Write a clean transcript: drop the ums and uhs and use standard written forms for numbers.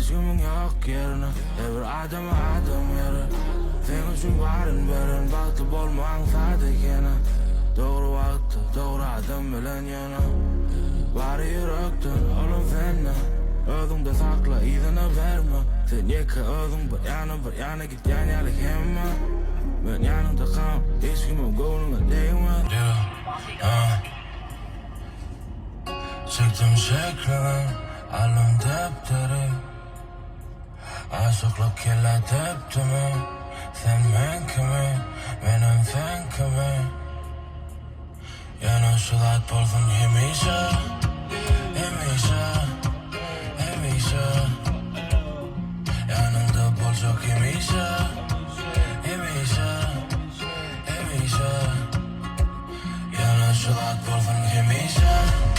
hiç kimin yok yerine. Her bir adam yeri. Sen üçün varın verin, baklı bolmaň sadyk yana. Doğru vakti, doğru adam bilen yana. Bari yürekden olum senne. Özüňde sakla, izine verme. Sen yeke özüň bir yana git ýanyalik hemme. Men ýanynda kal, hiç kimim gönlüňe değme. Çektim şeklini, alım depteri. Aşıklık kella teptimi. Sen men kimi, menem sen kimi. Yana şulat bolsun hemişe, hemişe, hemişe. Yanında bolacak hemişe, hemişe, hemişe. Yana şulat bolsun hemişe.